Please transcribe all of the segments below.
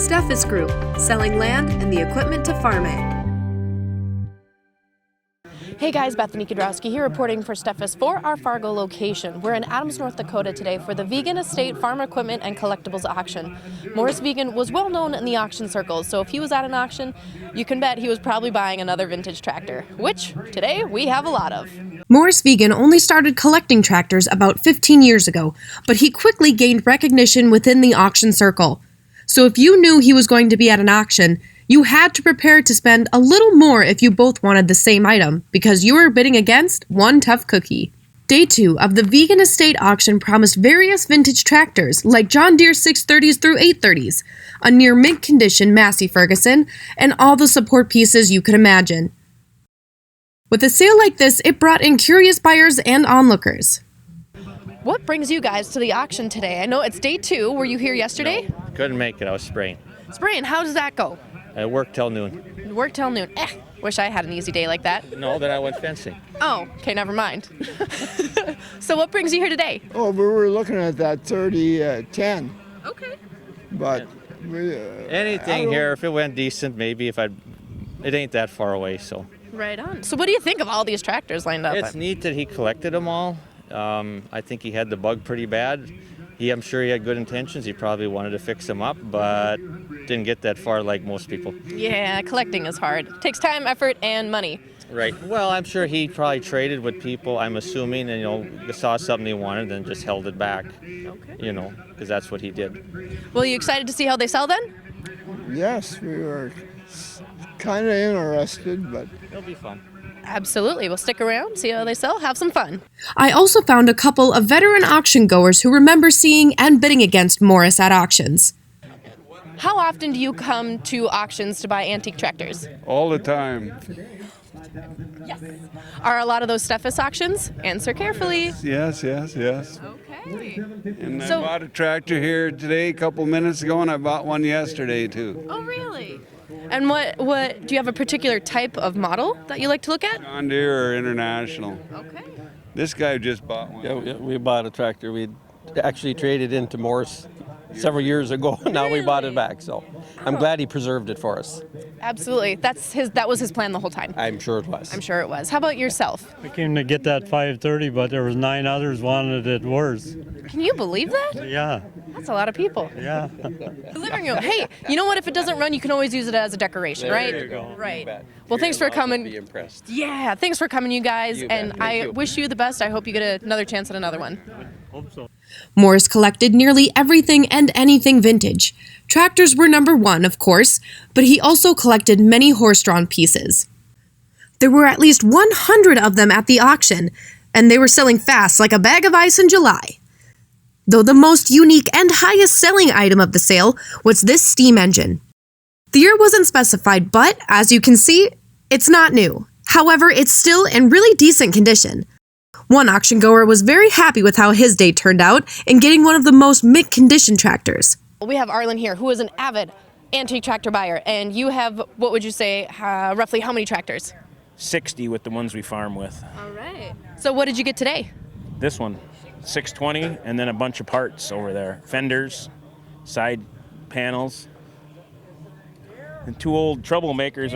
Steffes Group, selling land and the equipment to farm it. Hey guys, Bethany Kudrowski here reporting for Steffes for our Fargo location. We're in Adams, North Dakota today for the Vigen Estate Farm Equipment and Collectibles auction. Morris Vigen was well known in the auction circles, so if he was at an auction, you can bet he was probably buying another vintage tractor, which today we have a lot of. Morris Vigen only started collecting tractors about 15 years ago, but he quickly gained recognition within the auction circle. So if you knew he was going to be at an auction, you had to prepare to spend a little more if you both wanted the same item, because you were bidding against one tough cookie. Day 2 of the Vigen Estate auction promised various vintage tractors like John Deere 630s through 830s, a near mint condition Massey Ferguson, and all the support pieces you could imagine. With a sale like this, it brought in curious buyers and onlookers. What brings you guys to the auction today? I know it's day 2. Were you here yesterday? No, couldn't make it. I was spraying. Spraying, how does that go? I worked till noon. Work till noon. Wish I had an easy day like that. No, then I went fencing. Oh, okay, never mind. So what brings you here today? Oh, we were looking at that 3010. Okay. But we, Anything here, if it went decent, maybe it ain't that far away, so. Right on. So what do you think of all these tractors lined up? It's neat that he collected them all. I think he had the bug pretty bad. I'm sure he had good intentions. He probably wanted to fix them up, but didn't get that far like most people. Yeah, collecting is hard. It takes time, effort, and money. Right. Well, I'm sure he probably traded with people, I'm assuming, and, saw something he wanted and just held it back. Okay. Because that's what he did. Well, you excited to see how they sell then? yes, we were kind of interested, but It'll be fun. Absolutely. We'll stick around, see how they sell, have some fun. I also found a couple of veteran auction goers who remember seeing and bidding against Morris at auctions. How often do you come to auctions to buy antique tractors? All the time. Yes. Are a lot of those Steffes auctions? Answer carefully. Yes. Okay. And So- I bought a tractor here today, a couple minutes ago, and I bought one yesterday too. Oh, really? And what do you have a particular type of model that you like to look at? John Deere or International. Okay. This guy just bought one. Yeah, we bought a tractor. We actually traded into Morris several years ago. Now we bought it back, so I'm glad he preserved it for us. Absolutely. That was his plan the whole time. I'm sure it was. I'm sure it was. How about yourself? I came to get that 530, but there was 9 others wanted it worse. Can you believe that? Yeah, That's a lot of people. yeah. The living room. Hey, you know what? If it doesn't run, you can always use it as a decoration, right? There you go. Right. You bet. Well, thanks for Be coming. impressed. Yeah, thanks for coming, you guys. You bet. And Thank I you. wish you the best. I hope you get another chance at another one. Hope so. Morris collected nearly everything and anything vintage. Tractors were number one, of course, but he also collected many horse-drawn pieces. There were at least 100 of them at the auction, and they were selling fast like a bag of ice in July. Though the most unique and highest selling item of the sale was this steam engine. The year wasn't specified, but as you can see, it's not new. However, it's still in really decent condition. One auction goer was very happy with how his day turned out in getting one of the most mint condition tractors. We have Arlen here, who is an avid antique tractor buyer, and you have, what would you say, roughly how many tractors? 60 with the ones we farm with. All right. So what did you get today? This one, 620, and then a bunch of parts over there. Fenders, side panels, and 2 old troublemakers.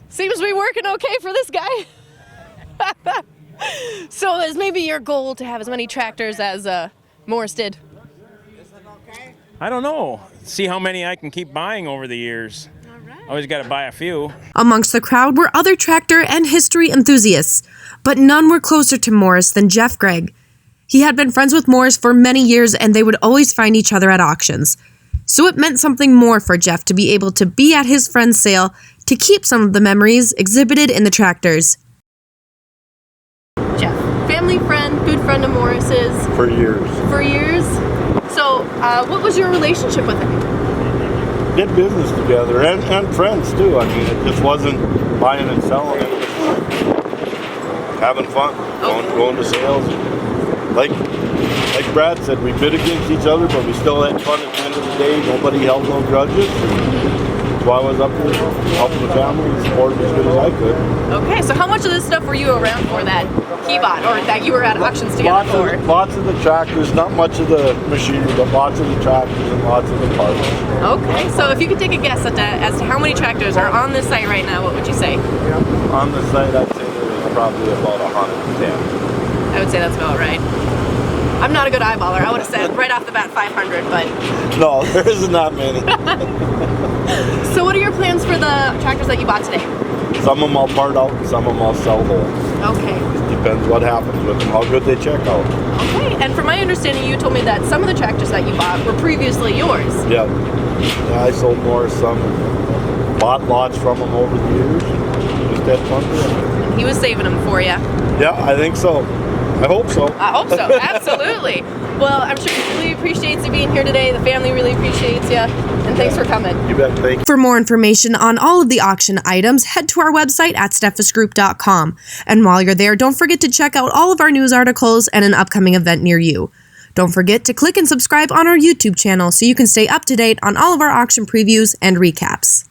Seems to be working okay for this guy. So is maybe your goal to have as many tractors as Morris did? I don't know. See how many I can keep buying over the years. Always got to buy a few. Amongst the crowd were other tractor and history enthusiasts, but none were closer to Morris than Jeff Gregg. He had been friends with Morris for many years, and they would always find each other at auctions. So it meant something more for Jeff to be able to be at his friend's sale to keep some of the memories exhibited in the tractors. Jeff, family friend, good friend of Morris's. For years. For years? So what was your relationship with him? Did business together and friends too. I mean, it just wasn't buying and selling. It was having fun, going to sales. Like Brad said, we bid against each other, but we still had fun at the end of the day. Nobody held no grudges. That's why I was up here helping the family and supporting as good as I could. Okay, so how much of this stuff were you around for that he bought, or that you were at auctions together for? Lots of the tractors, not much of the machinery, but lots of the tractors and lots of the parts. Okay, so if you could take a guess as to how many tractors are on this site right now, what would you say? On the site, I'd say there's probably about 110. I would say that's about right. I'm not a good eyeballer. I would have said right off the bat 500, but... No, there isn't that many. So what are your plans for the tractors that you bought today? Some of them I'll part out, and some of them I'll sell whole. Okay. Depends what happens with them, how good they check out. Okay, and from my understanding, you told me that some of the tractors that you bought were previously yours. Yeah. I sold more, some bought lots from them over the years. Just had fun doing it. And he was saving them for you. Yeah, I think so. I hope so. I hope so, absolutely. Well, I'm sure he really appreciates you being here today. The family really appreciates you. And thanks for coming. You bet. Thank you. For more information on all of the auction items, head to our website at steffesgroup.com. And while you're there, don't forget to check out all of our news articles and an upcoming event near you. Don't forget to click and subscribe on our YouTube channel so you can stay up to date on all of our auction previews and recaps.